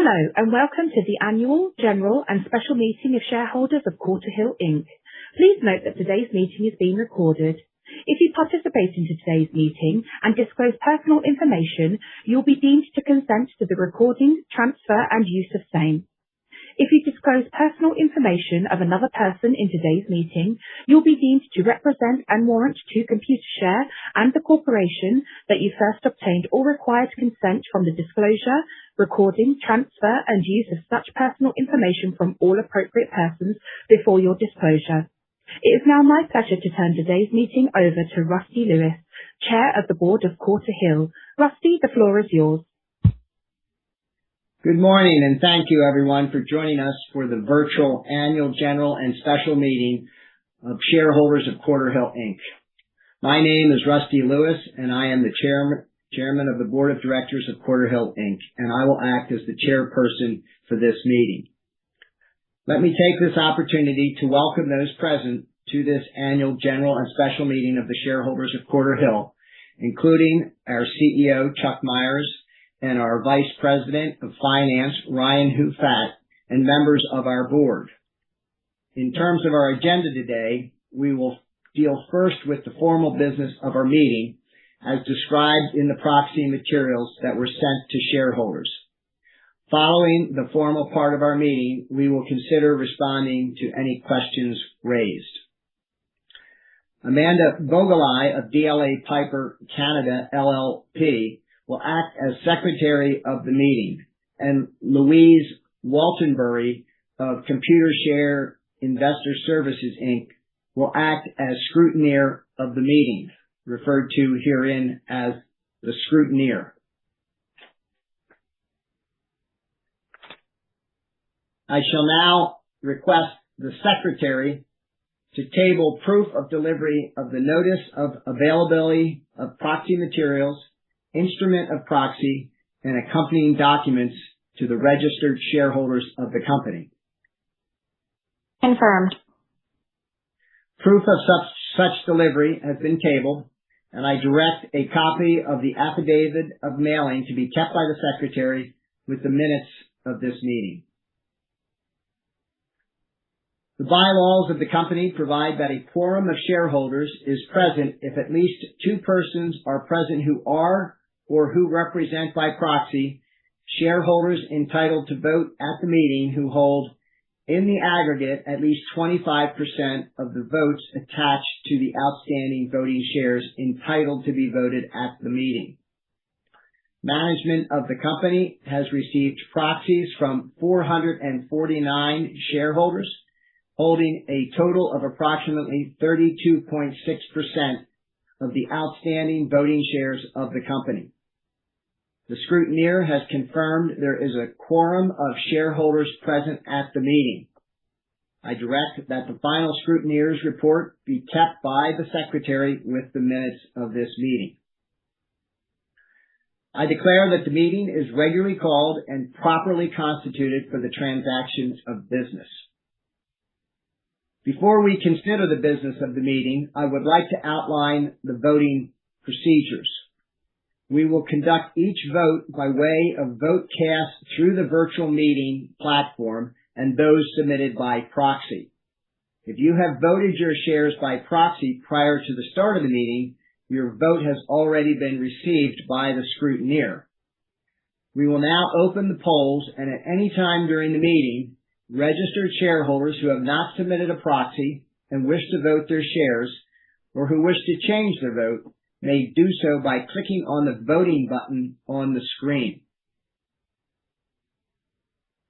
Hello, and welcome to the Annual, General and Special Meeting of Shareholders of Quarterhill Inc. Please note that today's meeting is being recorded. If you participate in today's meeting and disclose personal information, you'll be deemed to consent to the recording, transfer and use of same. If you disclose personal information of another person in today's meeting, you'll be deemed to represent and warrant to Computershare and the corporation that you first obtained all required consent from the disclosure, recording, transfer and use of such personal information from all appropriate persons before your disclosure. It is now my pleasure to turn today's meeting over to Rusty Lewis, Chair of the Board of Quarterhill. Rusty, the floor is yours. Good morning, and thank you everyone for joining us for the virtual Annual General and Special Meeting of Shareholders of Quarterhill Inc. My name is Rusty Lewis, and I am the Chairman of the Board of Directors of Quarterhill Inc., and I will act as the chairperson for this meeting. Let me take this opportunity to welcome those present to this Annual General and Special Meeting of the Shareholders of Quarterhill, including our CEO, Chuck Myers, and our Vice President of Finance, Ryan Hufat, and members of our board. In terms of our agenda today, we will deal first with the formal business of our meeting as described in the proxy materials that were sent to shareholders. Following the formal part of our meeting, we will consider responding to any questions raised. Amanda Vogelai of DLA Piper Canada LLP will act as Secretary of the meeting, and Louise Waltonbury of Computershare Investor Services Inc. will act as Scrutineer of the meeting, referred to herein as the Scrutineer. I shall now request the Secretary to table proof of delivery of the notice of availability of proxy materials, instrument of proxy, and accompanying documents to the registered shareholders of the company. Confirmed. Proof of such delivery has been tabled, and I direct a copy of the affidavit of mailing to be kept by the Secretary with the minutes of this meeting. The bylaws of the company provide that a quorum of shareholders is present if at least two persons are present who are or who represent by proxy shareholders entitled to vote at the meeting who hold in the aggregate at least 25% of the votes attached to the outstanding voting shares entitled to be voted at the meeting. Management of the company has received proxies from 449 shareholders holding a total of approximately 32.6% of the outstanding voting shares of the company. The scrutineer has confirmed there is a quorum of shareholders present at the meeting. I direct that the final scrutineer's report be kept by the Secretary with the minutes of this meeting. I declare that the meeting is regularly called and properly constituted for the transactions of business. Before we consider the business of the meeting, I would like to outline the voting procedures. We will conduct each vote by way of vote cast through the virtual meeting platform and those submitted by proxy. If you have voted your shares by proxy prior to the start of the meeting, your vote has already been received by the scrutineer. We will now open the polls, and at any time during the meeting, registered shareholders who have not submitted a proxy and wish to vote their shares or who wish to change their vote may do so by clicking on the voting button on the screen.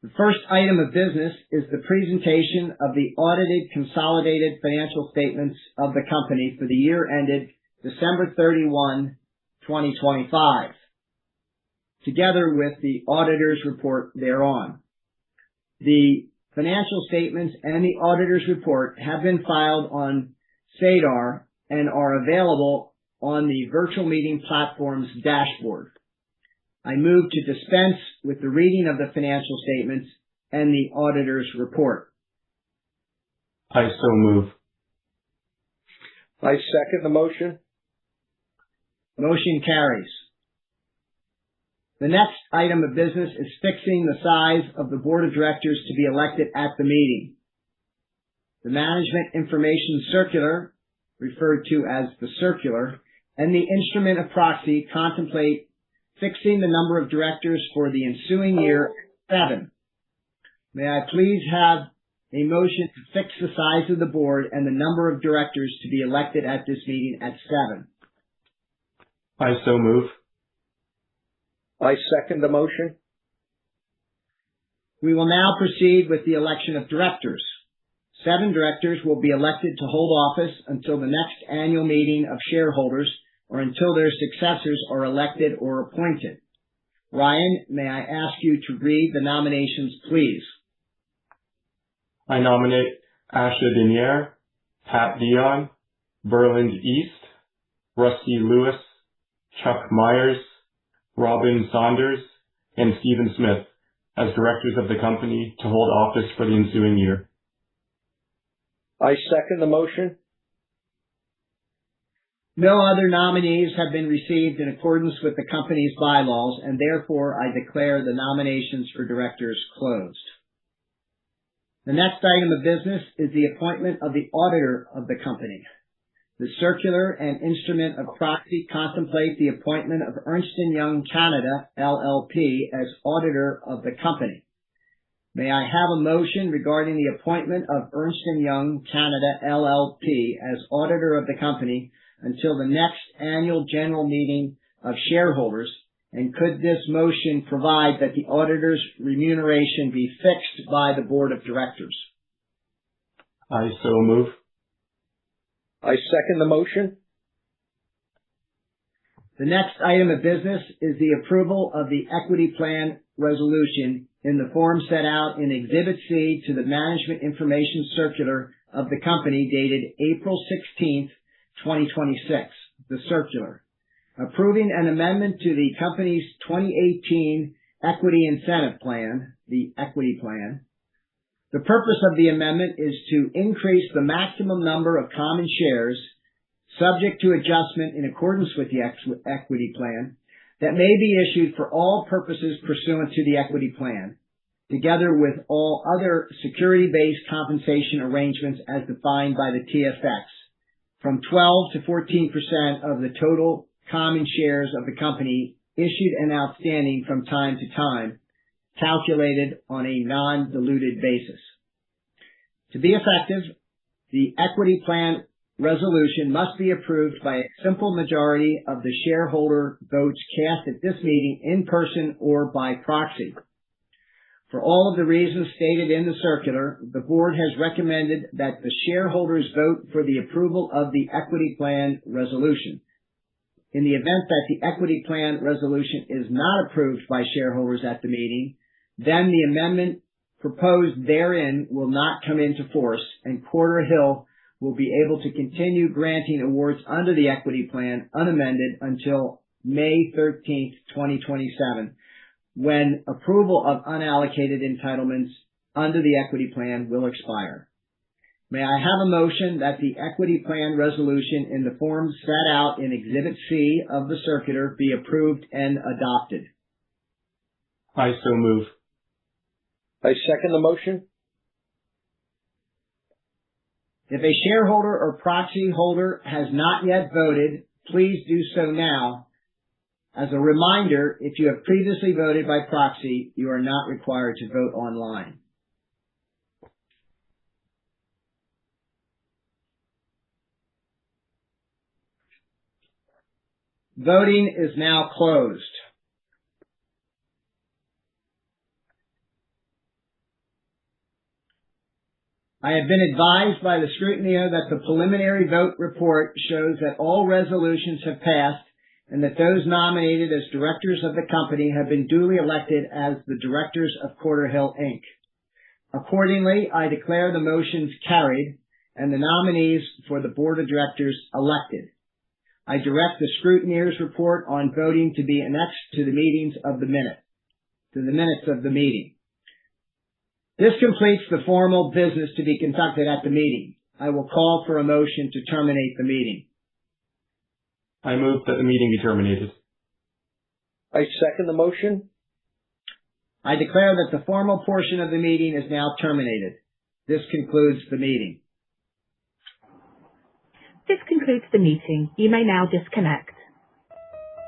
The first item of business is the presentation of the audited consolidated financial statements of the company for the year ended December 31, 2025, together with the auditor's report thereon. The financial statements and the auditor's report have been filed on SEDAR and are available on the virtual meeting platform's dashboard. I move to dispense with the reading of the financial statements and the auditor's report. I so move. I second the motion. Motion carries. The next item of business is fixing the size of the board of directors to be elected at the meeting. The Management Information Circular, referred to as the circular, and the instrument of proxy contemplate fixing the number of directors for the ensuing year at 7. May I please have a motion to fix the size of the board and the number of directors to be elected at this meeting at 7? I so move. I second the motion. We will now proceed with the election of directors. 7 directors will be elected to hold office until the next annual meeting of shareholders or until their successors are elected or appointed. Ryan, may I ask you to read the nominations, please? I nominate Asha Denier, Pat Dion, Berland East, Rusty Lewis, Chuck Myers, Robin Saunders, and Stephen Smith as directors of the company to hold office for the ensuing year. I second the motion. No other nominees have been received in accordance with the company's bylaws, and therefore I declare the nominations for directors closed. The next item of business is the appointment of the auditor of the company. The circular and instrument of proxy contemplate the appointment of Ernst & Young Canada, LLP, as auditor of the company. May I have a motion regarding the appointment of Ernst & Young Canada, LLP, as auditor of the company until the next annual general meeting of shareholders, and could this motion provide that the auditor's remuneration be fixed by the board of directors? I so move. I second the motion. The next item of business is the approval of the equity plan resolution in the form set out in Exhibit C to the Management Information Circular of the company dated April 16th, 2026, the circular, approving an amendment to the company's 2018 Equity Incentive Plan, the equity plan. The purpose of the amendment is to increase the maximum number of common shares, subject to adjustment in accordance with the equity plan, that may be issued for all purposes pursuant to the equity plan, together with all other security-based compensation arrangements as defined by the TSX, from 12 to 14% of the total common shares of the company issued and outstanding from time to time, calculated on a non-diluted basis. To be effective, the equity plan resolution must be approved by a simple majority of the shareholder votes cast at this meeting in person or by proxy. For all of the reasons stated in the circular, the board has recommended that the shareholders vote for the approval of the equity plan resolution. In the event that the equity plan resolution is not approved by shareholders at the meeting, then the amendment proposed therein will not come into force, and Quarterhill will be able to continue granting awards under the equity plan unamended until May 13th, 2027, when approval of unallocated entitlements under the equity plan will expire. May I have a motion that the equity plan resolution in the form set out in Exhibit C of the circular be approved and adopted? I so move. I second the motion. If a shareholder or proxy holder has not yet voted, please do so now. As a reminder, if you have previously voted by proxy, you are not required to vote online. Voting is now closed. I have been advised by the scrutineer that the preliminary vote report shows that all resolutions have passed and that those nominated as directors of the company have been duly elected as the directors of Quarterhill Inc. Accordingly, I declare the motions carried and the nominees for the board of directors elected. I direct the scrutineer's report on voting to be annexed to the minutes of the meeting. This completes the formal business to be conducted at the meeting. I will call for a motion to terminate the meeting. I move that the meeting be terminated. I second the motion. I declare that the formal portion of the meeting is now terminated. This concludes the meeting. This concludes the meeting. You may now disconnect.